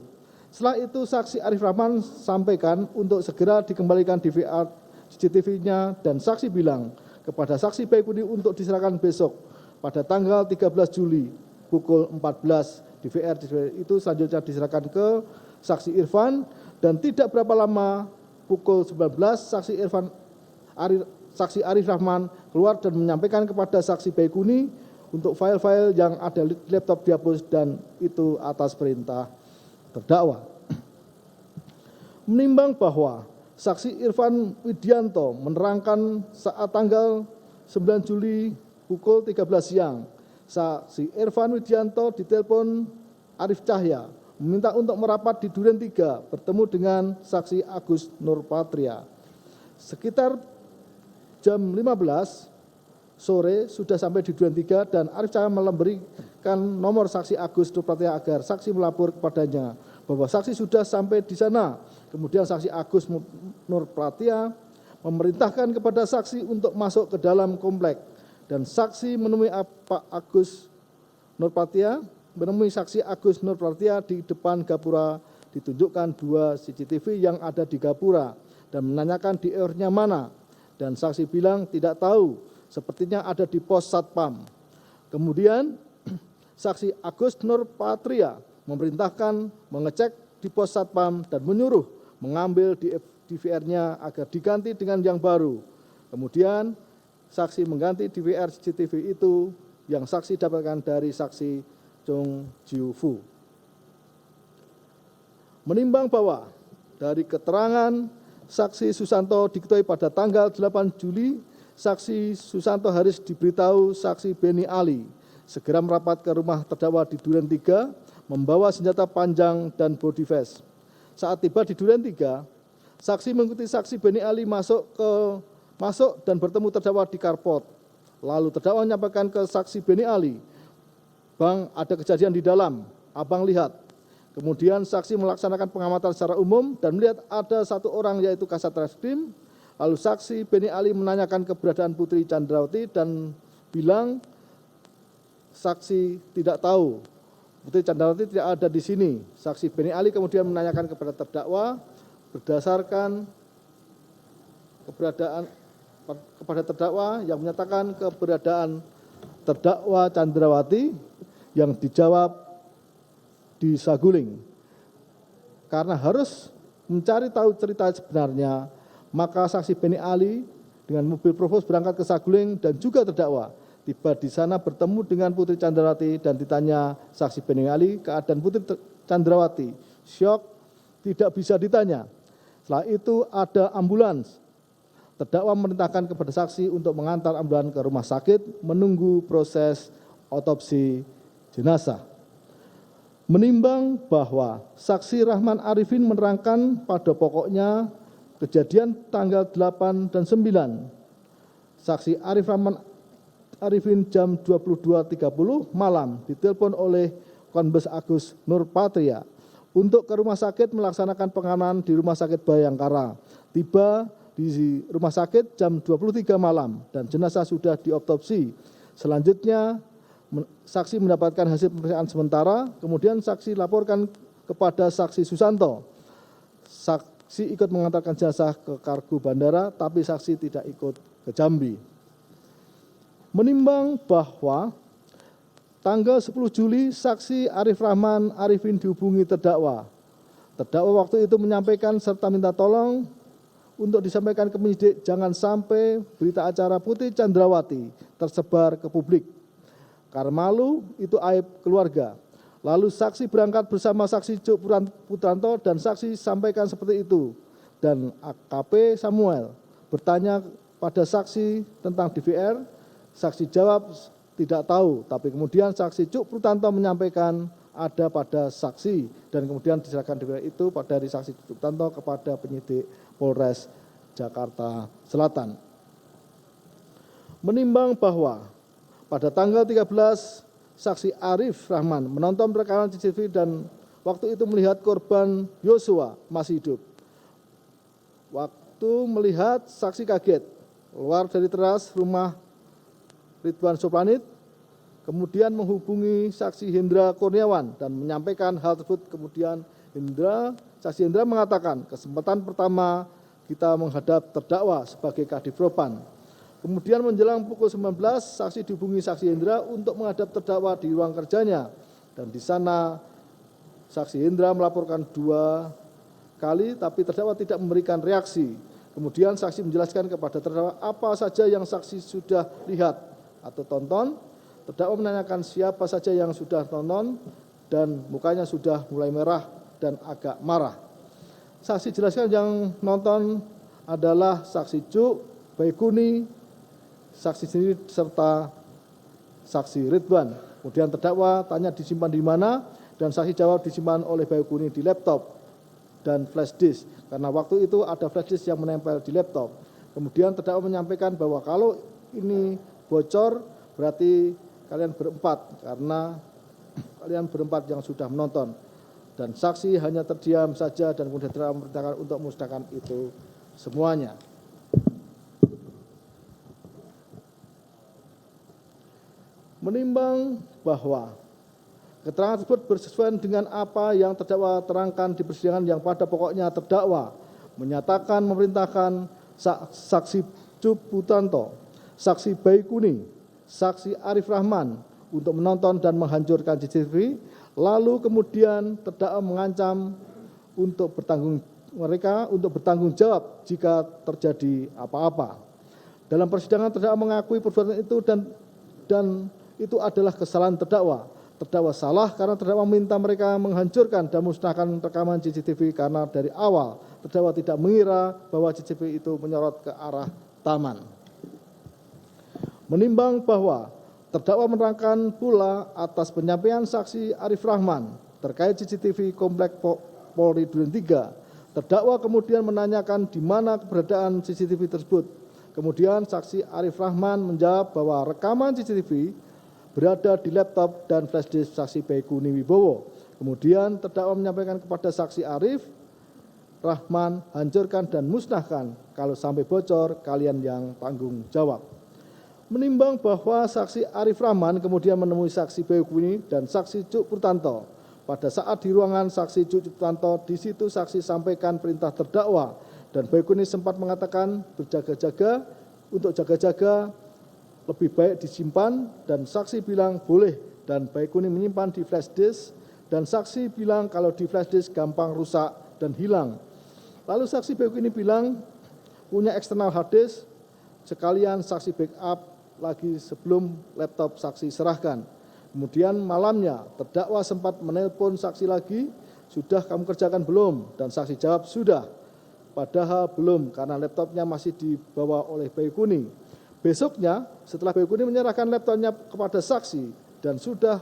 Setelah itu saksi Arif Rahman sampaikan untuk segera dikembalikan DVR CCTV-nya dan saksi bilang kepada saksi Baikuning untuk diserahkan besok pada tanggal 13 Juli pukul 14. DVR itu selanjutnya diserahkan ke saksi Irfan dan tidak berapa lama pukul 19 saksi Arif Rahman keluar dan menyampaikan kepada saksi Baikuning untuk file-file yang ada di laptop dihapus dan itu atas perintah terdakwa. Menimbang bahwa saksi Irfan Widianto menerangkan saat tanggal 9 Juli pukul 13 siang, saksi Irfan Widianto ditelepon Arif Cahya meminta untuk merapat di Duren 3 bertemu dengan saksi Agus Nurpatria. Sekitar jam 15 sore sudah sampai di Duren 3 dan Arif Cahaya memberikan nomor saksi Agus Nurpatria agar saksi melapor kepadanya bahwa saksi sudah sampai di sana. Kemudian saksi Agus Nurpatria memerintahkan kepada saksi untuk masuk ke dalam komplek dan saksi menemui Pak Agus Nurpatria, di depan gapura. Ditunjukkan 2 CCTV yang ada di gapura dan menanyakan di nya mana, dan saksi bilang tidak tahu, sepertinya ada di pos satpam. Kemudian saksi Agus Nurpatria memerintahkan mengecek di pos satpam dan menyuruh mengambil DVR-nya agar diganti dengan yang baru. Kemudian saksi mengganti DVR CCTV itu yang saksi dapatkan dari saksi Chong Jiu Fu. Menimbang bahwa dari keterangan saksi Susanto diketahui pada tanggal 8 Juli, saksi Susanto harus diberitahu saksi Beni Ali segera merapat ke rumah terdakwa di Duren 3, membawa senjata panjang dan body vest. Saat tiba di Duren 3, saksi mengikuti saksi Beni Ali masuk dan bertemu terdakwa di carport. Lalu terdakwa menyampaikan ke saksi Beni Ali, "Bang, ada kejadian di dalam, abang lihat." Kemudian saksi melaksanakan pengamatan secara umum dan melihat ada 1 orang yaitu Kasat Reskrim. Lalu saksi Beni Ali menanyakan keberadaan Putri Chandrawati dan bilang saksi tidak tahu, Putri Chandrawati tidak ada di sini. Saksi Beni Ali kemudian menanyakan kepada terdakwa berdasarkan kepada terdakwa yang menyatakan keberadaan terdakwa Chandrawati yang dijawab di Saguling. Karena harus mencari tahu cerita sebenarnya, maka saksi Beni Ali dengan mobil Provos berangkat ke Saguling dan juga terdakwa. Tiba di sana bertemu dengan Putri Chandrawati dan ditanya saksi Beni Ali keadaan Putri Chandrawati. Syok, tidak bisa ditanya. Setelah itu ada ambulans. Terdakwa memerintahkan kepada saksi untuk mengantar ambulans ke rumah sakit menunggu proses otopsi jenazah. Menimbang bahwa saksi Rahman Arifin menerangkan pada pokoknya kejadian tanggal 8 dan 9. Saksi Rahman Arifin jam 22.30 malam ditelepon oleh Kombes Agus Nurpatria untuk ke rumah sakit melaksanakan pengamanan di Rumah Sakit Bayangkara. Tiba di rumah sakit jam 23 malam dan jenazah sudah diotopsi. Selanjutnya saksi mendapatkan hasil pemeriksaan sementara, kemudian saksi laporkan kepada saksi Susanto. Saksi ikut mengantarkan jenazah ke kargo bandara, tapi saksi tidak ikut ke Jambi. Menimbang bahwa tanggal 10 Juli saksi Arif Rahman Arifin dihubungi terdakwa. Terdakwa waktu itu menyampaikan serta minta tolong untuk disampaikan ke penyidik jangan sampai berita acara Putri Chandrawati tersebar ke publik. Karena malu itu aib keluarga. Lalu saksi berangkat bersama saksi Cuk Putranto dan saksi sampaikan seperti itu. Dan AKP Samuel bertanya pada saksi tentang DVR, saksi jawab tidak tahu, tapi kemudian saksi Cuk Putranto menyampaikan ada pada saksi dan kemudian diserahkan DVR itu dari saksi Cuk Putranto kepada penyidik Polres Jakarta Selatan. Menimbang bahwa pada tanggal 13 saksi Arif Rahman menonton rekaman CCTV dan waktu itu melihat korban Yosua masih hidup. Waktu melihat saksi kaget keluar dari teras rumah Ridwan Soplanit, kemudian menghubungi saksi Hendra Kurniawan dan menyampaikan hal tersebut. Kemudian saksi Hendra mengatakan kesempatan pertama kita menghadap terdakwa sebagai Kadifropan. Kemudian menjelang pukul 19 saksi dihubungi saksi Hendra untuk menghadap terdakwa di ruang kerjanya. Dan di sana saksi Hendra melaporkan 2 kali tapi terdakwa tidak memberikan reaksi. Kemudian saksi menjelaskan kepada terdakwa apa saja yang saksi sudah lihat atau tonton. Terdakwa menanyakan siapa saja yang sudah tonton dan mukanya sudah mulai merah dan agak marah. Saksi jelaskan yang nonton adalah saksi Cuk, Baikuni, saksi sendiri serta saksi Ridwan. Kemudian terdakwa tanya disimpan di mana dan saksi jawab disimpan oleh Baikuni di laptop dan flash disk. Karena waktu itu ada flash disk yang menempel di laptop. Kemudian terdakwa menyampaikan bahwa kalau ini bocor berarti kalian berempat, karena kalian berempat yang sudah menonton. Dan saksi hanya terdiam saja dan kemudian terdakwa memerintahkan untuk memusnahkan itu semuanya. Menimbang bahwa keterangan tersebut bersesuaian dengan apa yang terdakwa terangkan di persidangan yang pada pokoknya terdakwa menyatakan memerintahkan saksi Cuk Putranto, saksi Baikuni, saksi Arif Rahman untuk menonton dan menghancurkan CCTV, lalu kemudian terdakwa mengancam untuk bertanggung jawab jika terjadi apa-apa. Dalam persidangan terdakwa mengakui perbuatan itu dan itu adalah kesalahan terdakwa. Terdakwa salah karena terdakwa meminta mereka menghancurkan dan musnahkan rekaman CCTV karena dari awal terdakwa tidak mengira bahwa CCTV itu menyorot ke arah taman. Menimbang bahwa terdakwa menerangkan pula atas penyampaian saksi Arif Rahman terkait CCTV Komplek Polri Duren 3, terdakwa kemudian menanyakan di mana keberadaan CCTV tersebut. Kemudian saksi Arif Rahman menjawab bahwa rekaman CCTV berada di laptop dan flash disk saksi Baikuni Wibowo. Kemudian terdakwa menyampaikan kepada saksi Arif Rahman, hancurkan dan musnahkan, kalau sampai bocor kalian yang tanggung jawab. Menimbang bahwa saksi Arif Rahman kemudian menemui saksi Baikuni dan saksi Cuk Putranto. Pada saat di ruangan saksi Cuk Putranto, di situ saksi sampaikan perintah terdakwa dan Baikuni sempat mengatakan berjaga-jaga, untuk jaga-jaga lebih baik disimpan, dan saksi bilang boleh, dan Baikuni menyimpan di flash disk, dan saksi bilang kalau di flash disk gampang rusak dan hilang. Lalu saksi Baikuni bilang punya eksternal hard disk, sekalian saksi backup lagi sebelum laptop saksi serahkan. Kemudian malamnya terdakwa sempat menelpon saksi lagi, sudah kamu kerjakan belum? Dan saksi jawab sudah, padahal belum karena laptopnya masih dibawa oleh Baikuni. Besoknya setelah Baikuni menyerahkan laptopnya kepada saksi dan sudah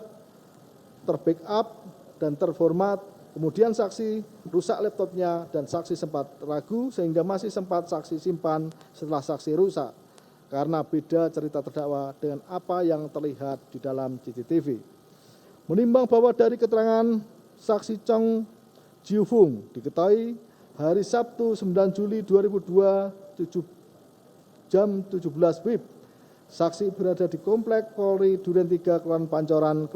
terbackup dan terformat, kemudian saksi rusak laptopnya dan saksi sempat ragu sehingga masih sempat saksi simpan setelah saksi rusak, karena beda cerita terdakwa dengan apa yang terlihat di dalam CCTV. Menimbang bahwa dari keterangan saksi Chong Jiufung diketahui hari Sabtu 9 Juli 2002 jam 17 WIB, saksi berada di Komplek Polri Duren 3 Kelurahan Pancoran,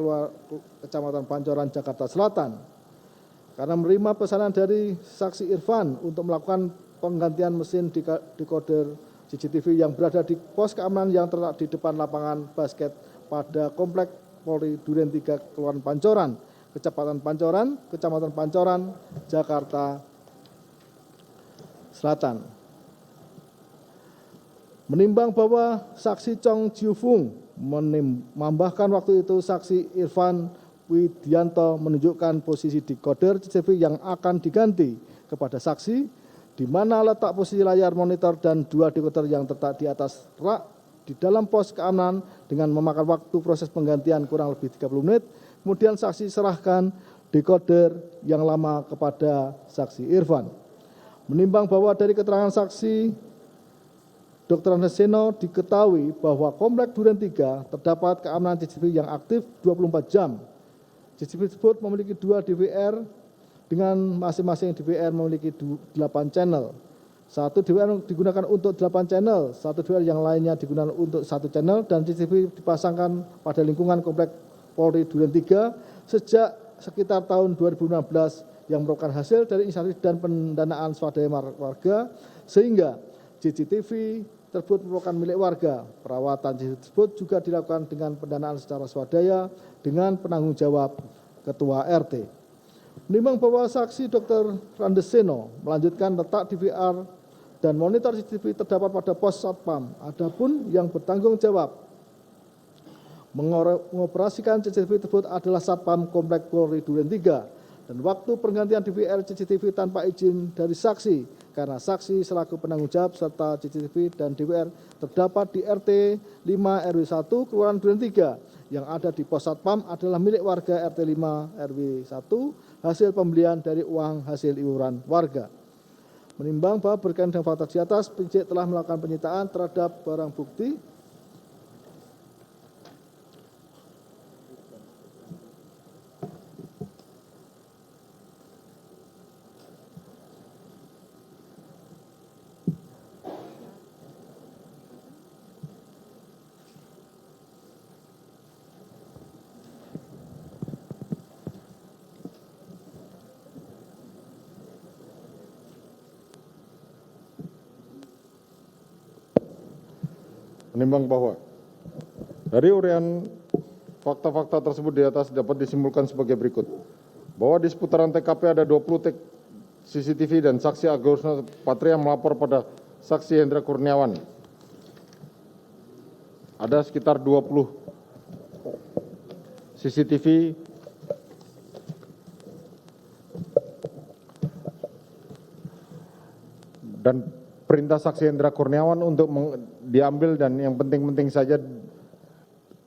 Kecamatan Pancoran, Jakarta Selatan. Karena menerima pesanan dari saksi Irfan untuk melakukan penggantian mesin dekoder CCTV yang berada di pos keamanan yang terletak di depan lapangan basket pada Komplek Polri Duren 3 Kelurahan Pancoran, Kecamatan Pancoran, Jakarta Selatan. Menimbang bahwa saksi Chong Jiufung menambahkan waktu itu saksi Irfan Widianto menunjukkan posisi dekoder CCTV yang akan diganti kepada saksi, di mana letak posisi layar monitor dan dua dekoder yang terletak di atas rak di dalam pos keamanan dengan memakan waktu proses penggantian kurang lebih 30 menit. Kemudian saksi serahkan dekoder yang lama kepada saksi Irfan. Menimbang bahwa dari keterangan saksi Dr. Andeseno diketahui bahwa Komplek Duren 3 terdapat keamanan CCTV yang aktif 24 jam. CCTV tersebut memiliki 2 DVR dengan masing-masing DVR memiliki 8 channel. Satu DVR digunakan untuk 8 channel, satu DVR yang lainnya digunakan untuk 1 channel, dan CCTV dipasangkan pada lingkungan Komplek Polri Duren 3 sejak sekitar tahun 2016 yang merupakan hasil dari inisiatif dan pendanaan swadaya warga, sehingga CCTV tersebut merupakan milik warga. Perawatan CCTV tersebut juga dilakukan dengan pendanaan secara swadaya dengan penanggung jawab Ketua RT. Menimbang bahwa saksi Dr. Randeseno melanjutkan letak DVR dan monitor CCTV terdapat pada pos Satpam, adapun yang bertanggung jawab mengoperasikan CCTV tersebut adalah Satpam Komplek Polri Duren 3 dan waktu pergantian DVR CCTV tanpa izin dari saksi karena saksi selaku penanggung jawab serta CCTV dan DVR terdapat di RT 5 RW 1 Kelurahan Duren 3 yang ada di pos Satpam adalah milik warga RT 5 RW 1 hasil pembelian dari uang hasil iuran warga. Menimbang bahwa berkaitan dengan fakta di atas, penyidik telah melakukan penyitaan terhadap barang bukti menimbang bahwa dari uraian fakta-fakta tersebut di atas dapat disimpulkan sebagai berikut. Bahwa di seputaran TKP ada 20 CCTV dan saksi Agus Patria melapor pada saksi Hendra Kurniawan. Ada sekitar 20 CCTV dan perintah saksi Hendra Kurniawan untuk diambil dan yang penting-penting saja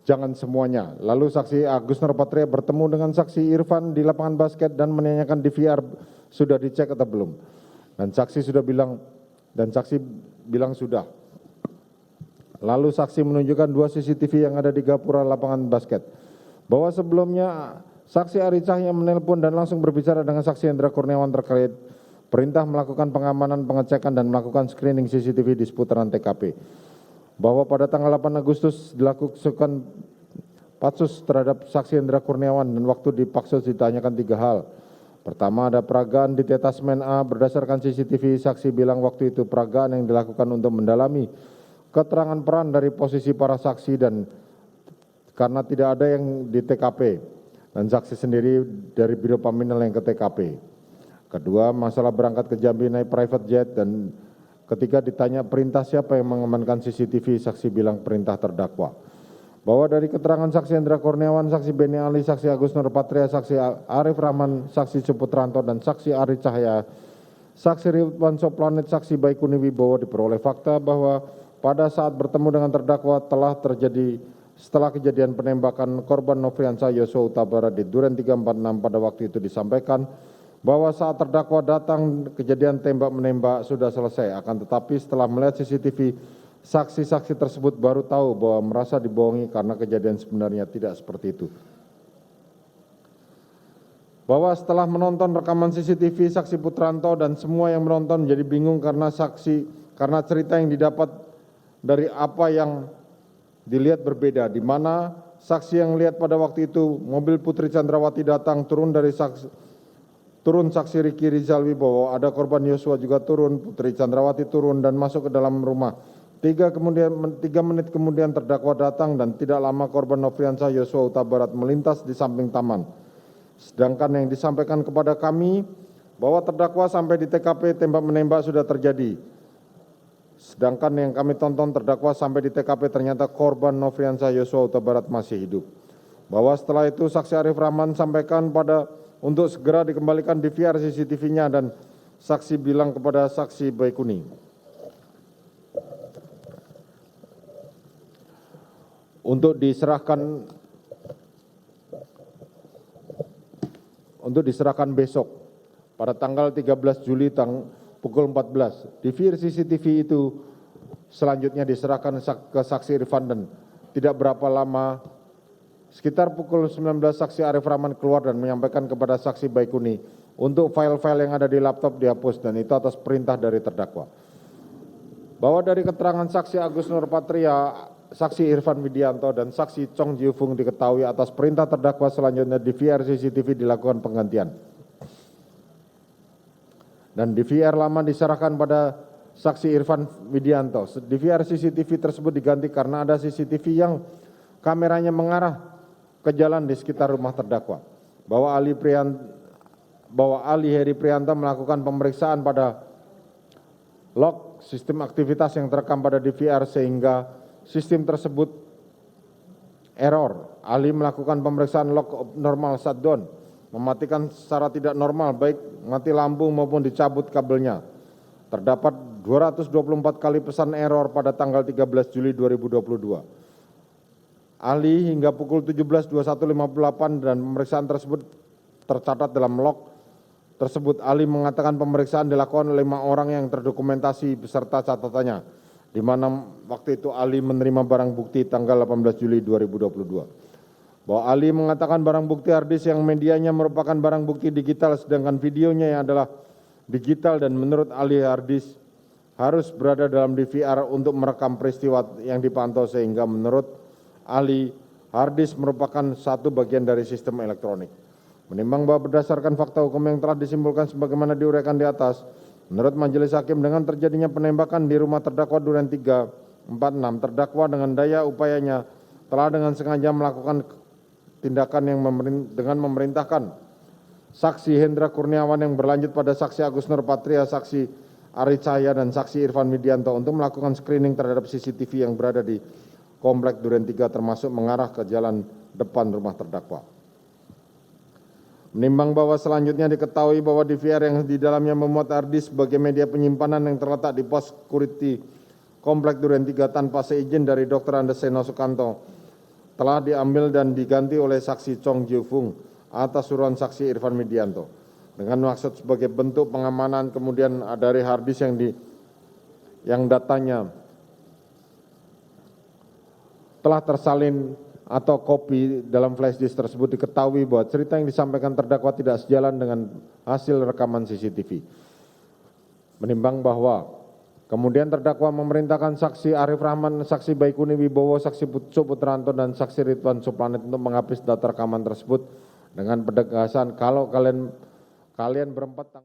jangan semuanya. Lalu saksi Agus Nurpatria bertemu dengan saksi Irfan di lapangan basket dan menanyakan DVR sudah dicek atau belum. Dan saksi bilang sudah. Lalu saksi menunjukkan 2 CCTV yang ada di gapura lapangan basket. Bahwa sebelumnya saksi Ari Cahya menelpon dan langsung berbicara dengan saksi Hendra Kurniawan terkait perintah melakukan pengamanan, pengecekan, dan melakukan screening CCTV di seputaran TKP. Bahwa pada tanggal 8 Agustus dilakukan patsus terhadap saksi Hendra Kurniawan dan waktu dipaksus ditanyakan 3 hal. Pertama, ada peragaan di Detasmen A berdasarkan CCTV, saksi bilang waktu itu peragaan yang dilakukan untuk mendalami keterangan peran dari posisi para saksi dan karena tidak ada yang di TKP dan saksi sendiri dari Biro Paminal yang ke TKP. Kedua, masalah berangkat ke Jambi naik private jet dan ketika ditanya perintah siapa yang mengamankan CCTV, saksi bilang perintah terdakwa. Bahwa dari keterangan saksi Hendra Kurniawan, saksi Beni Ali, saksi Agus Nurpatria, saksi Arif Rahman, saksi Suputranto, dan saksi Ari Cahya, saksi Ridwan Soplanet, saksi Baikuni Wibowo diperoleh fakta bahwa pada saat bertemu dengan terdakwa telah terjadi setelah kejadian penembakan korban Nofriansah Yosua Huta Barat di Duren 346 pada waktu itu disampaikan bahwa saat terdakwa datang kejadian tembak-menembak sudah selesai. Akan tetapi setelah melihat CCTV, saksi-saksi tersebut baru tahu bahwa merasa dibohongi karena kejadian sebenarnya tidak seperti itu. Bahwa setelah menonton rekaman CCTV, saksi Putranto dan semua yang menonton menjadi bingung karena cerita yang didapat dari apa yang dilihat berbeda. Di mana saksi yang lihat pada waktu itu mobil Putri Chandrawati datang turun saksi Riki Rizal Wibowo, ada korban Yosua juga turun, Putri Chandrawati turun dan masuk ke dalam rumah. 3 menit kemudian terdakwa datang dan tidak lama korban Nofriansah Yosua Huta Barat melintas di samping taman. Sedangkan yang disampaikan kepada kami bahwa terdakwa sampai di TKP tembak-menembak sudah terjadi. Sedangkan yang kami tonton terdakwa sampai di TKP ternyata korban Nofriansah Yosua Huta Barat masih hidup. Bahwa setelah itu saksi Arif Rahman sampaikan untuk segera dikembalikan DVR CCTV-nya dan saksi bilang kepada saksi Baikuni untuk diserahkan besok pada tanggal 13 Juli pukul 14. DVR CCTV itu selanjutnya diserahkan ke saksi Irfan dan tidak berapa lama sekitar pukul 19 saksi Arif Rahman keluar dan menyampaikan kepada saksi Baikuni untuk file-file yang ada di laptop dihapus dan itu atas perintah dari terdakwa. Bahwa dari keterangan saksi Agus Nurpatria, saksi Irfan Widianto dan saksi Chong Jiufung diketahui atas perintah terdakwa selanjutnya DVR CCTV dilakukan penggantian. Dan DVR lama diserahkan pada saksi Irfan Widianto. DVR CCTV tersebut diganti karena ada CCTV yang kameranya mengarah ke jalan di sekitar rumah terdakwa. Bahwa Ali Heri Prianto melakukan pemeriksaan pada log sistem aktivitas yang terekam pada DVR sehingga sistem tersebut error. Ali melakukan pemeriksaan log abnormal shutdown mematikan secara tidak normal, baik mati lampu maupun dicabut kabelnya. Terdapat 224 kali pesan error pada tanggal 13 Juli 2022. Ali hingga pukul 17.21.58 dan pemeriksaan tersebut tercatat dalam log tersebut. Ali mengatakan pemeriksaan dilakukan oleh 5 orang yang terdokumentasi beserta catatannya, di mana waktu itu Ali menerima barang bukti tanggal 18 Juli 2022. Bahwa Ali mengatakan barang bukti harddisk yang medianya merupakan barang bukti digital, sedangkan videonya yang adalah digital, dan menurut Ali harddisk harus berada dalam DVR untuk merekam peristiwa yang dipantau, sehingga menurut Ali harddisk merupakan satu bagian dari sistem elektronik. Menimbang bahwa berdasarkan fakta hukum yang telah disimpulkan sebagaimana diuraikan di atas, menurut majelis hakim dengan terjadinya penembakan di rumah terdakwa Duren 346, terdakwa dengan daya upayanya telah dengan sengaja melakukan tindakan yang dengan memerintahkan saksi Hendra Kurniawan yang berlanjut pada saksi Agus Nurpatria, saksi Ari Cahya, dan saksi Irfan Widianto untuk melakukan screening terhadap CCTV yang berada di Komplek Duren 3 termasuk mengarah ke jalan depan rumah terdakwa. Menimbang bahwa selanjutnya diketahui bahwa DVR yang di dalamnya memuat harddisk sebagai media penyimpanan yang terletak di pos security Komplek Duren 3 tanpa seizin dari Dr. Andes Seno Sukanto telah diambil dan diganti oleh saksi Chong Jiu Fung atas suruhan saksi Irfan Widianto dengan maksud sebagai bentuk pengamanan. Kemudian dari harddisk yang datanya telah tersalin atau kopi dalam flash disk tersebut, diketahui bahwa cerita yang disampaikan terdakwa tidak sejalan dengan hasil rekaman CCTV. Menimbang bahwa kemudian terdakwa memerintahkan saksi Arif Rahman, saksi Baikuni Wibowo, saksi Putso Putranto, dan saksi Ridwan Suplanet untuk menghapus data rekaman tersebut dengan penegasan kalau kalian berempat